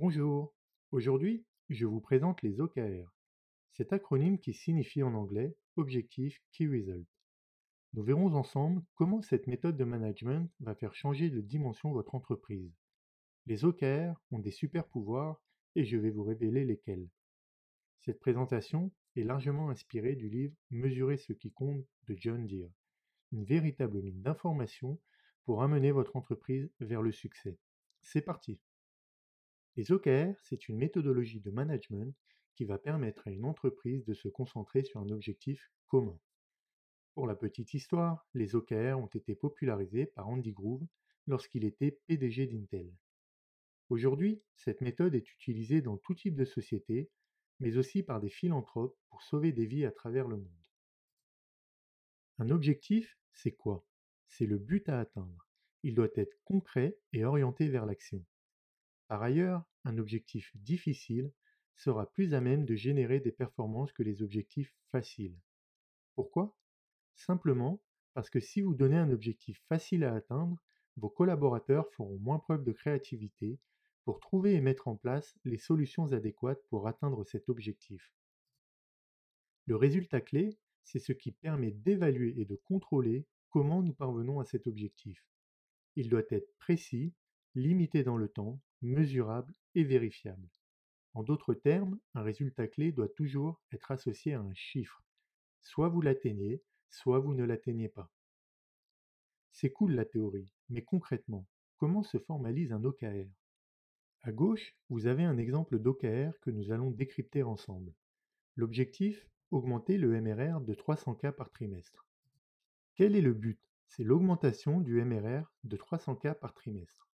Bonjour, aujourd'hui je vous présente les OKR, cet acronyme qui signifie en anglais Objectif Key Result. Nous verrons ensemble comment cette méthode de management va faire changer de dimension votre entreprise. Les OKR ont des super pouvoirs et je vais vous révéler lesquels. Cette présentation est largement inspirée du livre Mesurer ce qui compte de John Deere, une véritable mine d'informations pour amener votre entreprise vers le succès. C'est parti! Les OKR, c'est une méthodologie de management qui va permettre à une entreprise de se concentrer sur un objectif commun. Pour la petite histoire, les OKR ont été popularisés par Andy Grove lorsqu'il était PDG d'Intel. Aujourd'hui, cette méthode est utilisée dans tout type de société, mais aussi par des philanthropes pour sauver des vies à travers le monde. Un objectif, c'est quoi? C'est le but à atteindre. Il doit être concret et orienté vers l'action. Par ailleurs, un objectif difficile sera plus à même de générer des performances que les objectifs faciles. Pourquoi? Simplement parce que si vous donnez un objectif facile à atteindre, vos collaborateurs feront moins preuve de créativité pour trouver et mettre en place les solutions adéquates pour atteindre cet objectif. Le résultat clé, c'est ce qui permet d'évaluer et de contrôler comment nous parvenons à cet objectif. Il doit être précis, limité dans le temps, mesurable et vérifiable. En d'autres termes, un résultat clé doit toujours être associé à un chiffre. Soit vous l'atteignez, soit vous ne l'atteignez pas. C'est cool la théorie, mais concrètement, comment se formalise un OKR? À gauche, vous avez un exemple d'OKR que nous allons décrypter ensemble. L'objectif, augmenter le MRR de 300 cas par trimestre. Quel est le but? C'est l'augmentation du MRR de 300 cas par trimestre.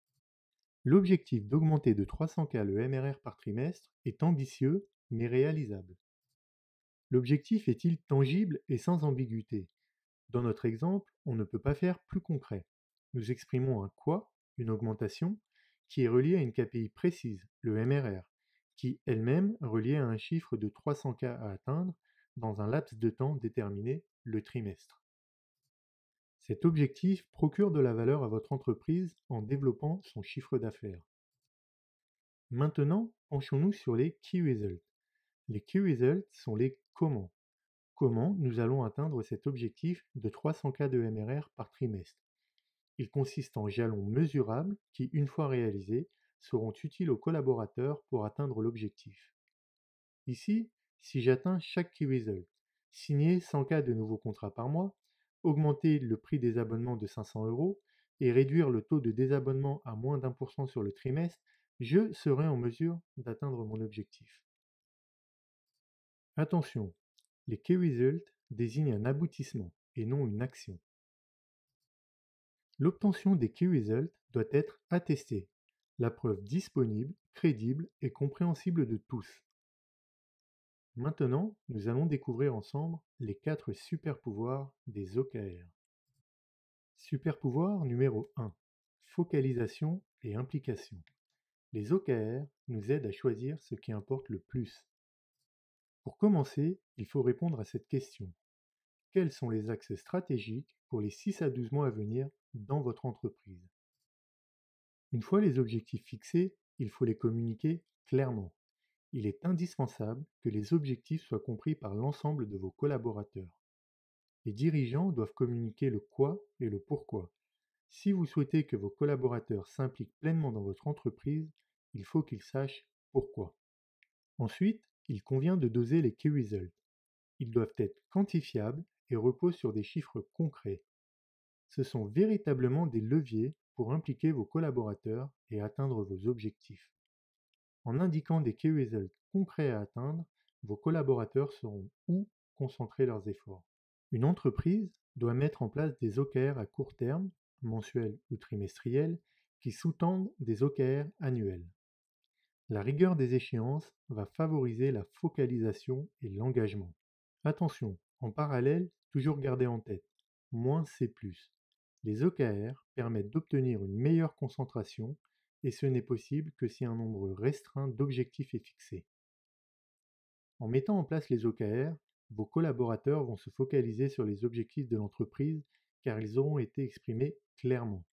L'objectif d'augmenter de 300 cas le MRR par trimestre est ambitieux mais réalisable. L'objectif est-il tangible et sans ambiguïté? Dans notre exemple, on ne peut pas faire plus concret. Nous exprimons un quoi, une augmentation, qui est reliée à une KPI précise, le MRR, qui elle-même est reliée à un chiffre de 300 cas à atteindre dans un laps de temps déterminé, le trimestre. Cet objectif procure de la valeur à votre entreprise en développant son chiffre d'affaires. Maintenant, penchons-nous sur les Key Results. Les Key Results sont les comment. Comment nous allons atteindre cet objectif de 300 cas de MRR par trimestre. Il consiste en jalons mesurables qui, une fois réalisés, seront utiles aux collaborateurs pour atteindre l'objectif. Ici, si j'atteins chaque Key Result, signer 100 cas de nouveaux contrats par mois, augmenter le prix des abonnements de 500 euros et réduire le taux de désabonnement à moins d'1% sur le trimestre, je serai en mesure d'atteindre mon objectif. Attention, les Key Results désignent un aboutissement et non une action. L'obtention des Key Results doit être attestée, la preuve disponible, crédible et compréhensible de tous. Maintenant, nous allons découvrir ensemble les 4 super pouvoirs des OKR. Super pouvoir numéro 1. Focalisation et implication. Les OKR nous aident à choisir ce qui importe le plus. Pour commencer, il faut répondre à cette question. Quels sont les axes stratégiques pour les 6 à 12 mois à venir dans votre entreprise? Une fois les objectifs fixés, il faut les communiquer clairement. Il est indispensable que les objectifs soient compris par l'ensemble de vos collaborateurs. Les dirigeants doivent communiquer le quoi et le pourquoi. Si vous souhaitez que vos collaborateurs s'impliquent pleinement dans votre entreprise, il faut qu'ils sachent pourquoi. Ensuite, il convient de doser les key results. Ils doivent être quantifiables et reposent sur des chiffres concrets. Ce sont véritablement des leviers pour impliquer vos collaborateurs et atteindre vos objectifs. En indiquant des key results concrets à atteindre, vos collaborateurs sauront où concentrer leurs efforts. Une entreprise doit mettre en place des OKR à court terme, mensuels ou trimestriels, qui sous-tendent des OKR annuels. La rigueur des échéances va favoriser la focalisation et l'engagement. Attention, en parallèle, toujours garder en tête, moins c'est plus. Les OKR permettent d'obtenir une meilleure concentration et ce n'est possible que si un nombre restreint d'objectifs est fixé. En mettant en place les OKR, vos collaborateurs vont se focaliser sur les objectifs de l'entreprise car ils auront été exprimés clairement.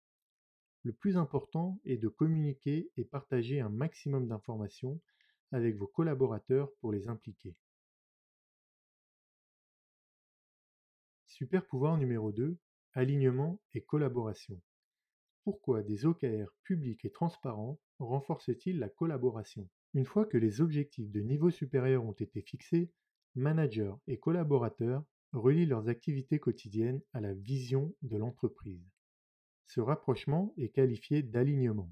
Le plus important est de communiquer et partager un maximum d'informations avec vos collaborateurs pour les impliquer. Super pouvoir numéro 2, alignement et collaboration. Pourquoi des OKR publics et transparents renforcent-ils la collaboration? Une fois que les objectifs de niveau supérieur ont été fixés, managers et collaborateurs relient leurs activités quotidiennes à la vision de l'entreprise. Ce rapprochement est qualifié d'alignement.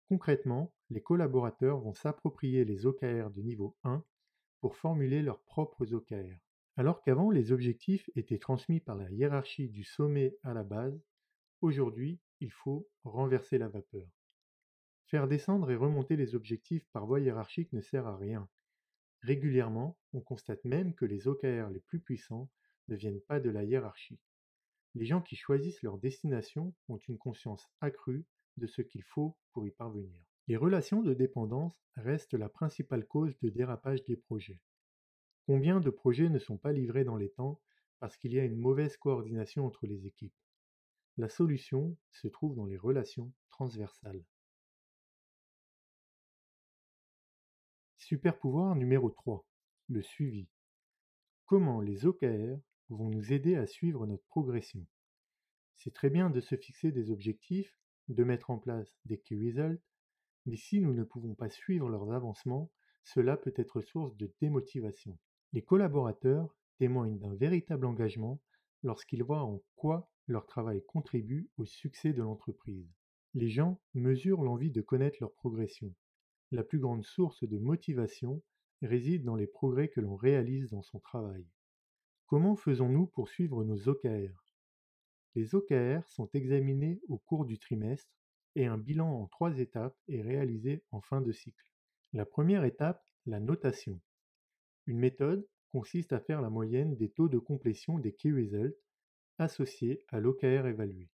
Concrètement, les collaborateurs vont s'approprier les OKR de niveau 1 pour formuler leurs propres OKR. Alors qu'avant les objectifs étaient transmis par la hiérarchie du sommet à la base, aujourd'hui il faut renverser la vapeur. Faire descendre et remonter les objectifs par voie hiérarchique ne sert à rien. Régulièrement, on constate même que les OKR les plus puissants ne viennent pas de la hiérarchie. Les gens qui choisissent leur destination ont une conscience accrue de ce qu'il faut pour y parvenir. Les relations de dépendance restent la principale cause de dérapage des projets. Combien de projets ne sont pas livrés dans les temps parce qu'il y a une mauvaise coordination entre les équipes? La solution se trouve dans les relations transversales. Super pouvoir numéro 3, le suivi. Comment les OKR vont nous aider à suivre notre progression? C'est très bien de se fixer des objectifs, de mettre en place des key results, mais si nous ne pouvons pas suivre leurs avancements, cela peut être source de démotivation. Les collaborateurs témoignent d'un véritable engagement lorsqu'ils voient en quoi leur travail contribue au succès de l'entreprise. Les gens mesurent l'envie de connaître leur progression. La plus grande source de motivation réside dans les progrès que l'on réalise dans son travail. Comment faisons-nous pour suivre nos OKR? Les OKR sont examinés au cours du trimestre et un bilan en 3 étapes est réalisé en fin de cycle. La première étape, la notation. Une méthode consiste à faire la moyenne des taux de complétion des key results associés à l'OKR évalué.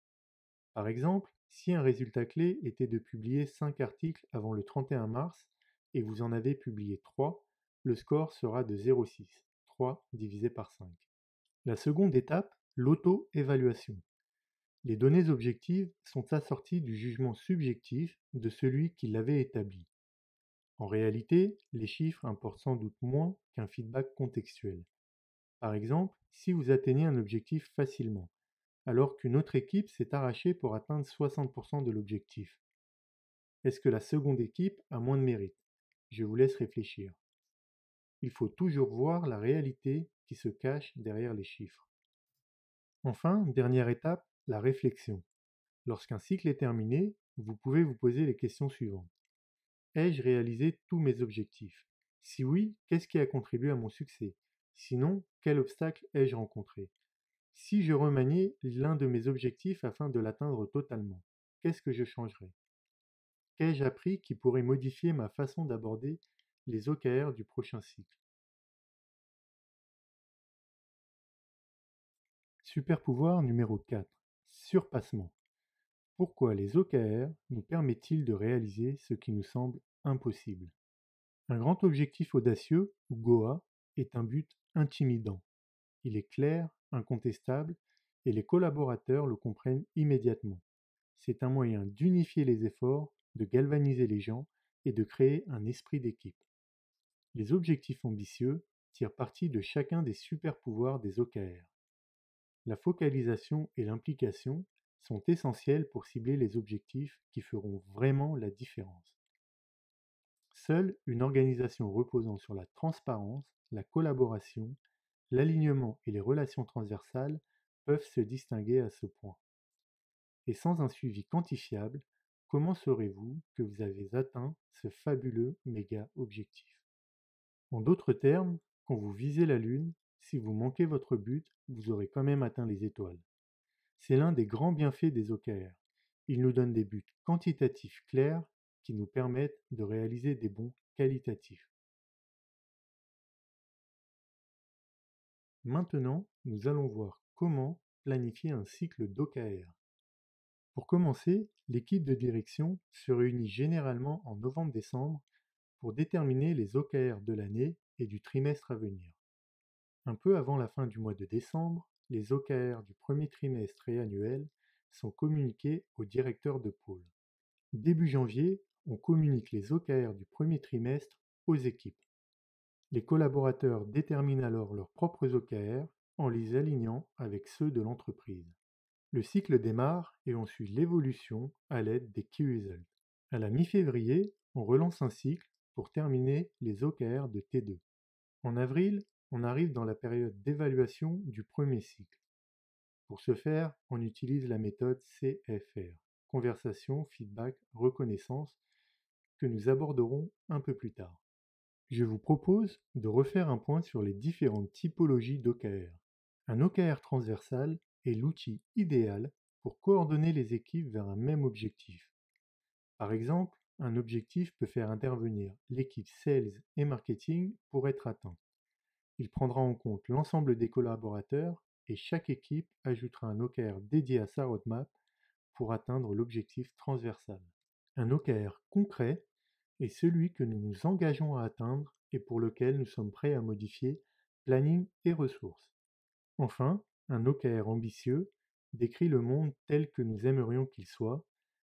Par exemple, si un résultat clé était de publier 5 articles avant le 31 mars et vous en avez publié 3, le score sera de 0,6, 3 divisé par 5. La seconde étape, l'auto-évaluation. Les données objectives sont assorties du jugement subjectif de celui qui l'avait établi. En réalité, les chiffres importent sans doute moins qu'un feedback contextuel. Par exemple, si vous atteignez un objectif facilement, alors qu'une autre équipe s'est arrachée pour atteindre 60% de l'objectif, est-ce que la seconde équipe a moins de mérite? Je vous laisse réfléchir. Il faut toujours voir la réalité qui se cache derrière les chiffres. Enfin, dernière étape, la réflexion. Lorsqu'un cycle est terminé, vous pouvez vous poser les questions suivantes. Ai-je réalisé tous mes objectifs? Si oui, qu'est-ce qui a contribué à mon succès? Sinon, quel obstacle ai-je rencontré? Si je remaniais l'un de mes objectifs afin de l'atteindre totalement, qu'est-ce que je changerais? Qu'ai-je appris qui pourrait modifier ma façon d'aborder les OKR du prochain cycle? Super pouvoir numéro 4. Surpassement. Pourquoi les OKR nous permettent-ils de réaliser ce qui nous semble impossible? Un grand objectif audacieux, ou GOA, est un but intimidant. Il est clair, incontestable, et les collaborateurs le comprennent immédiatement. C'est un moyen d'unifier les efforts, de galvaniser les gens et de créer un esprit d'équipe. Les objectifs ambitieux tirent parti de chacun des super pouvoirs des OKR. La focalisation et l'implication sont essentielles pour cibler les objectifs qui feront vraiment la différence. Seule une organisation reposant sur la transparence, la collaboration, l'alignement et les relations transversales peuvent se distinguer à ce point. Et sans un suivi quantifiable, comment saurez-vous que vous avez atteint ce fabuleux méga objectif? En d'autres termes, quand vous visez la Lune, si vous manquez votre but, vous aurez quand même atteint les étoiles. C'est l'un des grands bienfaits des OKR. Ils nous donnent des buts quantitatifs clairs qui nous permettent de réaliser des bons qualitatifs. Maintenant, nous allons voir comment planifier un cycle d'OKR. Pour commencer, l'équipe de direction se réunit généralement en novembre-décembre pour déterminer les OKR de l'année et du trimestre à venir. Un peu avant la fin du mois de décembre, les OKR du premier trimestre et annuel sont communiqués au directeur de pôle. Début janvier, on communique les OKR du premier trimestre aux équipes. Les collaborateurs déterminent alors leurs propres OKR en les alignant avec ceux de l'entreprise. Le cycle démarre et on suit l'évolution à l'aide des Key Results. À la mi-février, on relance un cycle pour terminer les OKR de T2. En avril, on arrive dans la période d'évaluation du premier cycle. Pour ce faire, on utilise la méthode CFR, conversation, feedback, reconnaissance, que nous aborderons un peu plus tard. Je vous propose de refaire un point sur les différentes typologies d'OKR. Un OKR transversal est l'outil idéal pour coordonner les équipes vers un même objectif. Par exemple, un objectif peut faire intervenir l'équipe Sales et Marketing pour être atteint. Il prendra en compte l'ensemble des collaborateurs et chaque équipe ajoutera un OKR dédié à sa roadmap pour atteindre l'objectif transversal. Un OKR concret est celui que nous nous engageons à atteindre et pour lequel nous sommes prêts à modifier planning et ressources. Enfin, un OKR ambitieux décrit le monde tel que nous aimerions qu'il soit,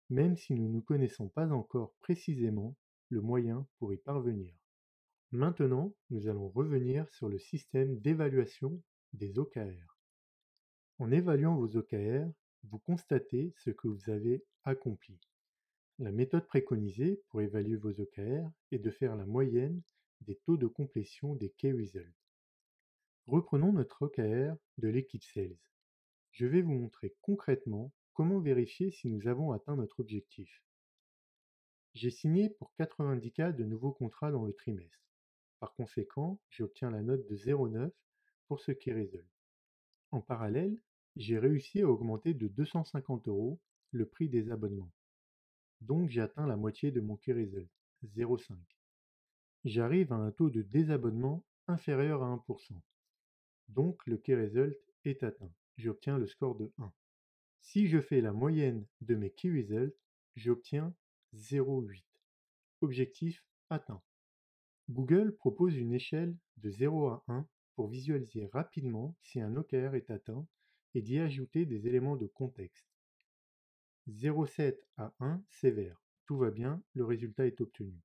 même si nous ne connaissons pas encore précisément le moyen pour y parvenir. Maintenant, nous allons revenir sur le système d'évaluation des OKR. En évaluant vos OKR, vous constatez ce que vous avez accompli. La méthode préconisée pour évaluer vos OKR est de faire la moyenne des taux de complétion des Key Results. Reprenons notre OKR de l'équipe Sales. Je vais vous montrer concrètement comment vérifier si nous avons atteint notre objectif. J'ai signé pour 90 cas de nouveaux contrats dans le trimestre. Par conséquent, j'obtiens la note de 0,9 pour ce Key Result. En parallèle, j'ai réussi à augmenter de 250 € le prix des abonnements. Donc j'ai atteint la moitié de mon Key Result, 0,5. J'arrive à un taux de désabonnement inférieur à 1%. Donc le Key Result est atteint. J'obtiens le score de 1. Si je fais la moyenne de mes Key Results, j'obtiens 0,8. Objectif atteint. Google propose une échelle de 0 à 1 pour visualiser rapidement si un OKR est atteint et d'y ajouter des éléments de contexte. 0,7 à 1, c'est vert. Tout va bien, le résultat est obtenu.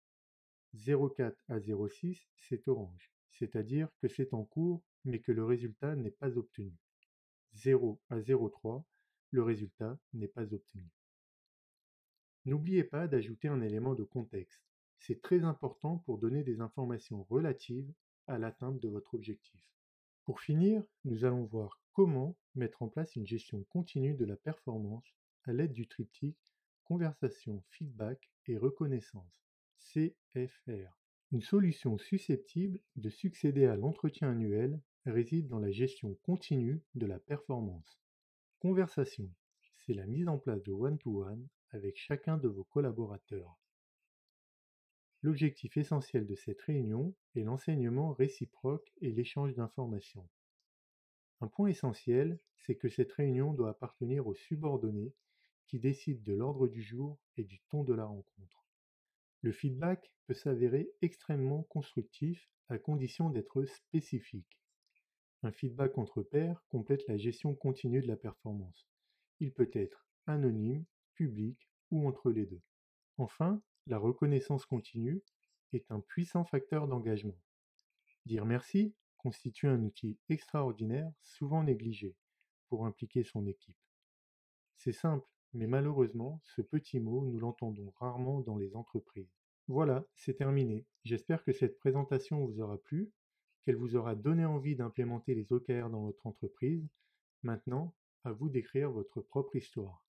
0,4 à 0,6, c'est orange, c'est-à-dire que c'est en cours mais que le résultat n'est pas obtenu. 0 à 0,3, le résultat n'est pas obtenu. N'oubliez pas d'ajouter un élément de contexte. C'est très important pour donner des informations relatives à l'atteinte de votre objectif. Pour finir, nous allons voir comment mettre en place une gestion continue de la performance à l'aide du triptyque conversation, feedback et reconnaissance, CFR. Une solution susceptible de succéder à l'entretien annuel réside dans la gestion continue de la performance. Conversation, c'est la mise en place de one-to-one avec chacun de vos collaborateurs. L'objectif essentiel de cette réunion est l'enseignement réciproque et l'échange d'informations. Un point essentiel, c'est que cette réunion doit appartenir aux subordonnés qui décident de l'ordre du jour et du ton de la rencontre. Le feedback peut s'avérer extrêmement constructif à condition d'être spécifique. Un feedback entre pairs complète la gestion continue de la performance. Il peut être anonyme, public ou entre les deux. Enfin, la reconnaissance continue est un puissant facteur d'engagement. Dire merci constitue un outil extraordinaire, souvent négligé, pour impliquer son équipe. C'est simple, mais malheureusement, ce petit mot, nous l'entendons rarement dans les entreprises. Voilà, c'est terminé. J'espère que cette présentation vous aura plu, qu'elle vous aura donné envie d'implémenter les OKR dans votre entreprise. Maintenant, à vous d'écrire votre propre histoire.